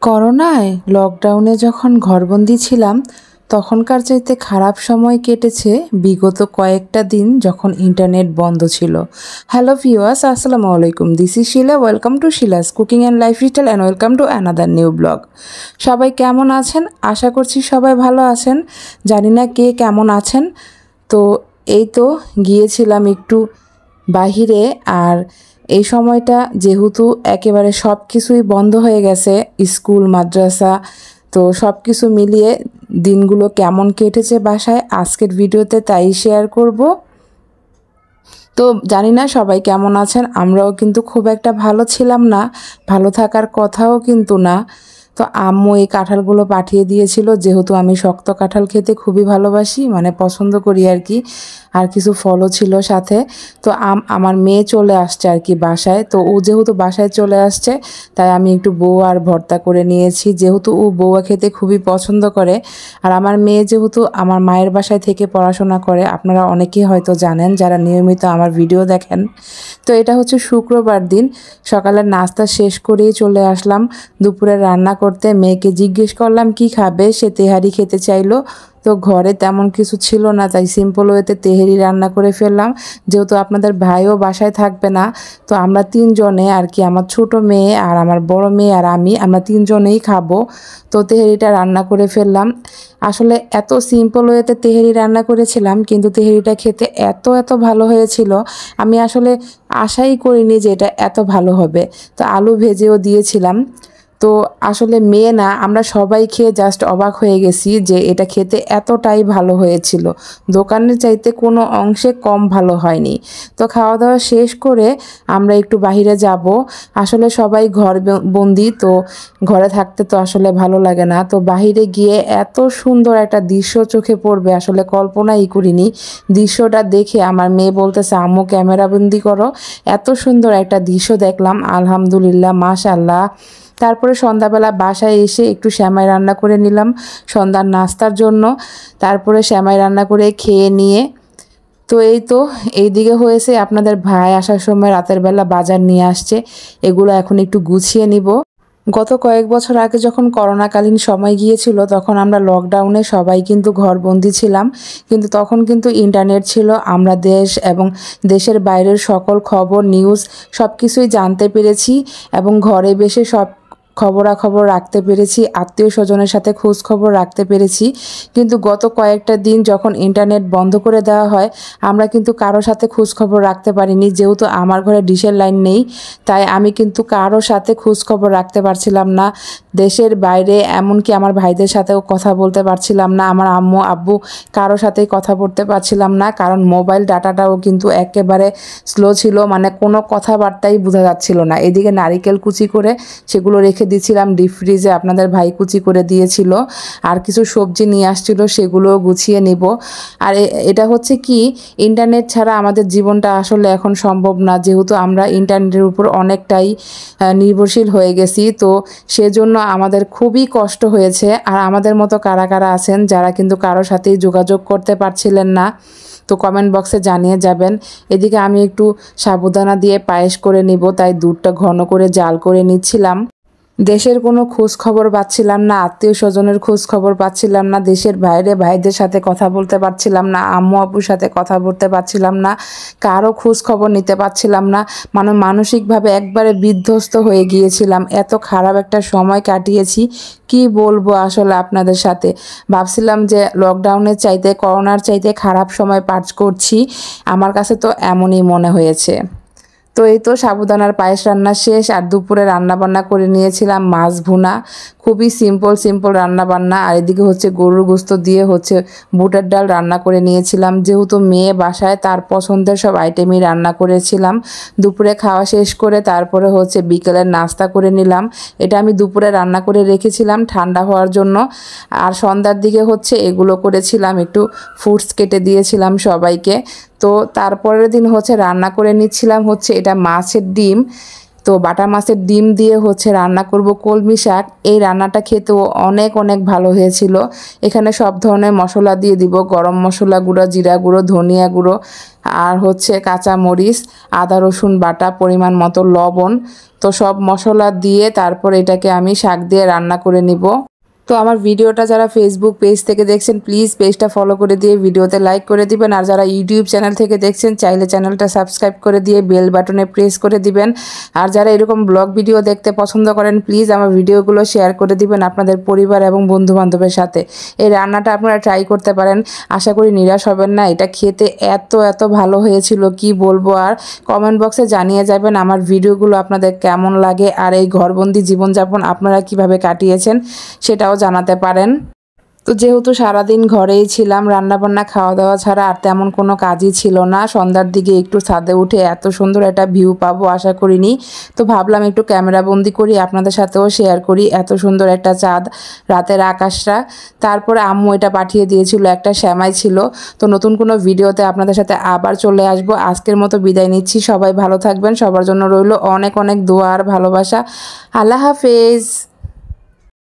করোনায় লকডাউনে যখন ঘরবন্দি ছিলাম তখনকার চাইতে খারাপ সময় কেটেছে বিগত কয়েকটা দিন যখন ইন্টারনেট বন্ধ ছিল। হ্যালো ভিউয়ার্স, আসসালামু আলাইকুম। This is Shila. Welcome to Shila's cooking and lifestyle and welcome to another new blog. সবাই কেমন আছেন? আশা করছি সবাই ভালো আছেন। জানি না কে কেমন আছেন। তো এই তো গিয়েছিলাম একটু বাহিরে। আর এই সময়টা যেহেতু একেবারে সব কিছুই বন্ধ হয়ে গেছে, স্কুল মাদ্রাসা, তো সব কিছু মিলিয়ে দিনগুলো কেমন কেটেছে বাসায় আজকের ভিডিওতে তাই শেয়ার করব। তো জানি না সবাই কেমন আছেন, আমরাও কিন্তু খুব একটা ভালো ছিলাম না, ভালো থাকার কথাও কিন্তু না। তো আম্মু এই কাঁঠালগুলো পাঠিয়ে দিয়েছিল, যেহেতু আমি শক্ত কাঁঠাল খেতে খুবই ভালোবাসি, মানে পছন্দ করি আর কি। আর কিছু ফলও ছিল সাথে। তো আমার মেয়ে চলে আসছে আর কি বাসায়। তো ও যেহেতু বাসায় চলে আসছে তাই আমি একটু বউ আর ভর্তা করে নিয়েছি, যেহেতু ও বউয়া খেতে খুবই পছন্দ করে। আর আমার মেয়ে যেহেতু আমার মায়ের বাসায় থেকে পড়াশোনা করে, আপনারা অনেকেই হয়তো জানেন যারা নিয়মিত আমার ভিডিও দেখেন। তো এটা হচ্ছে শুক্রবার দিন, সকালের নাস্তা শেষ করেই চলে আসলাম দুপুরে রান্না করতে। মেয়েকে জিজ্ঞেস করলাম কি খাবে, সে তেহারি খেতে চাইলো। তো ঘরে তেমন কিছু ছিল না, তাই সিম্পল ওয়েতে তেহারি রান্না করে ফেললাম। যেহেতু আপনাদের ভাইও বাসায় থাকবে না, তো আমরা তিনজনে আর কি, আমার ছোট মেয়ে আর আমার বড় মেয়ে আর আমরা তিনজনেই খাবো। তো তেহারিটা রান্না করে ফেললাম। আসলে এত সিম্পল ওয়েতে তেহারি রান্না করেছিলাম, কিন্তু তেহারিটা খেতে এত এত ভালো হয়েছিল, আমি আসলে আশাই করিনি যে এটা এত ভালো হবে। তো আলু ভেজেও দিয়েছিলাম। তো আসলে মেয়ে না, আমরা সবাই খেয়ে জাস্ট অবাক হয়ে গেছি যে এটা খেতে এতটাই ভালো হয়েছিল, দোকানের চাইতে কোনো অংশে কম ভালো হয়নি। তো খাওয়া দাওয়া শেষ করে আমরা একটু বাইরে যাব। আসলে সবাই ঘর বন্দি, তো ঘরে থাকতে তো আসলে ভালো লাগে না। তো বাইরে গিয়ে এত সুন্দর একটা দৃশ্য চোখে পড়বে আসলে কল্পনাই করিনি। দৃশ্যটা দেখে আমার মেয়ে বলতেছে আম্মু ক্যামেরা বন্দি করো। এত সুন্দর একটা দৃশ্য দেখলাম, আলহামদুলিল্লাহ, মাশাআল্লাহ। তারপরে সন্ধ্যাবেলা বাসায় এসে একটু সেমাই রান্না করে নিলাম সন্ধ্যার নাস্তার জন্য। তারপরে সেমাই রান্না করে খেয়ে নিয়ে তো এই তো এইদিকে হয়েছে, আপনাদের ভাই আসার সময় রাতের বেলা বাজার নিয়ে আসছে, এগুলো এখন একটু গুছিয়ে নিব। গত কয়েক বছর আগে যখন করোনাকালীন সময় গিয়েছিল তখন আমরা লকডাউনে সবাই কিন্তু ঘরবন্দি ছিলাম, কিন্তু তখন কিন্তু ইন্টারনেট ছিল। আমরা দেশ এবং দেশের বাইরের সকল খবর নিউজ সব কিছুই জানতে পেরেছি এবং ঘরে বসে সব খবরাখবর রাখতে পেরেছি, আত্মীয় স্বজনের সাথে খোঁজ খবর রাখতে পেরেছি। কিন্তু গত কয়েকটা দিন যখন ইন্টারনেট বন্ধ করে দেওয়া হয়, আমরা কিন্তু কারোর সাথে খোঁজ খবর রাখতে পারিনি। যেহেতু আমার ঘরে ডিশের লাইন নেই, তাই আমি কিন্তু কারোর সাথে খোঁজ খবর রাখতে পারছিলাম না। দেশের বাইরে এমনকি আমার ভাইদের সাথেও কথা বলতে পারছিলাম না, আমার আম্মু আব্বু কারোর সাথেই কথা বলতে পারছিলাম না, কারণ মোবাইল ডাটাটাও কিন্তু একেবারে স্লো ছিল, মানে কোনো কথাবার্তাই বোঝা যাচ্ছিল না। এদিকে নারিকেল কুচি করে সেগুলো রেখে দিয়েছিলাম ডিপ ফ্রিজে, আপনাদের ভাই কুচি করে দিয়েছিল। আর কিছু সবজি নিয়ে আসছিল, সেগুলো গুছিয়ে নিব। আর এটা হচ্ছে কি, ইন্টারনেট ছাড়া আমাদের জীবনটা আসলে এখন সম্ভব না, যেহেতু আমরা ইন্টারনেটের উপর অনেকটাই নির্ভরশীল হয়ে গেছি। তো সেজন্য আমাদের খুবই কষ্ট হয়েছে। আর আমাদের মতো কারা কারা আছেন যারা কিন্তু কারোর সাথেই যোগাযোগ করতে পারছিলেন না, তো কমেন্ট বক্সে জানিয়ে যাবেন। এদিকে আমি একটু সাবুদানা দিয়ে পায়েস করে নিব, তাই দুধটা ঘন করে জাল করে নিচ্ছিলাম। দেশের কোনো খোঁজ খবর পাচ্ছিলাম না, আত্মীয় স্বজনের খোঁজ খবর পাচ্ছিলাম না, দেশের বাইরে ভাইদের সাথে কথা বলতে পারছিলাম না, আম্মু আব্বুর সাথে কথা বলতে পারছিলাম না, কারো খোঁজ খবর নিতে পারছিলাম না। মানে মানসিকভাবে একবারে বিধ্বস্ত হয়ে গিয়েছিলাম। এত খারাপ একটা সময় কাটিয়েছি, কি বলবো আসলে আপনাদের সাথে। ভাবছিলাম যে লকডাউনের চাইতে, করোনার চাইতে খারাপ সময় পার করছি, আমার কাছে তো এমনই মনে হয়েছে। তো এই তো সাবুদানার পায়েস রান্না শেষ, আর দুপুরে রান্না বান্না করে নিয়েছিলাম মাছ ভুনা, খুবই সিম্পল রান্না বান্না। আর এদিকে হচ্ছে গরুর গোস্ত দিয়ে হচ্ছে বুটের ডাল রান্না করে নিয়েছিলাম, যেহেতু মেয়ে বাসায় তার পছন্দের সব আইটেমই রান্না করেছিলাম। দুপুরে খাওয়া শেষ করে তারপরে হচ্ছে বিকেলের নাস্তা করে নিলাম। এটা আমি দুপুরে রান্না করে রেখেছিলাম ঠান্ডা হওয়ার জন্য। আর সন্ধ্যার দিকে হচ্ছে এগুলো করেছিলাম, একটু ফ্রুটস কেটে দিয়েছিলাম সবাইকে। তো তারপরের দিন হচ্ছে রান্না করে নিচ্ছিলাম হচ্ছে এটা মাছের ডিম। তো বাটা মাছের ডিম দিয়ে হচ্ছে রান্না করব কলমি শাক। এই রান্নাটা খেতেও অনেক অনেক ভালো হয়েছিল। এখানে সব ধরনের মশলা দিয়ে দিব, গরম মশলা গুঁড়ো, জিরা গুঁড়ো, ধনিয়া গুঁড়ো, আর হচ্ছে কাঁচা মরিচ, আদা রসুন বাটা, পরিমাণ মতো লবণ। তো সব মশলা দিয়ে তারপর এটাকে আমি শাক দিয়ে রান্না করে নিব। তো আমার ভিডিওটা যারা ফেসবুক পেজ থেকে দেখছেন প্লিজ পেজটা ফলো করে দিয়ে ভিডিওতে লাইক করে দিবেন, আর যারা ইউটিউব চ্যানেল থেকে দেখছেন চাইলে চ্যানেলটা সাবস্ক্রাইব করে দিয়ে বেল বাটনে প্রেস করে দিবেন। আর যারা এরকম ব্লগ ভিডিও দেখতে পছন্দ করেন প্লিজ আমার ভিডিওগুলো শেয়ার করে দিবেন আপনাদের পরিবার এবং বন্ধু বান্ধবের সাথে। এই রান্নাটা আপনারা ট্রাই করতে পারেন, আশা করি নিরাশ হবেন না। এটা খেতে এত এত ভালো হয়েছিল কি বলবো। আর কমেন্ট বক্সে জানিয়ে যাবেন আমার ভিডিওগুলো আপনাদের কেমন লাগে, আর এই ঘরবন্দি জীবনযাপন আপনারা কিভাবে কাটিয়েছেন সেটাও জানাতে পারেন। তো যেহেতু সারাদিন ঘরেই ছিলাম, রান্নাবান্না খাওয়া দাওয়া ছাড়া আর তেমন কোনো কাজই ছিল না, সন্ধ্যার দিকে একটু ছাদে উঠে এত সুন্দর একটা ভিউ পাবো আশা করিনি। তো ভাবলাম একটু ক্যামেরা বন্দি করি, আপনাদের সাথেও শেয়ার করি এত সুন্দর একটা চাঁদ, রাতের আকাশটা। তারপরে আম্মু এটা পাঠিয়ে দিয়েছিল, একটা সেমাই ছিল। তো নতুন কোনো ভিডিওতে আপনাদের সাথে আবার চলে আসবো। আজকের মতো বিদায় নিচ্ছি, সবাই ভালো থাকবেন, সবার জন্য রইল অনেক অনেক দোয়া আর ভালোবাসা। আল্লাহ হাফেজ।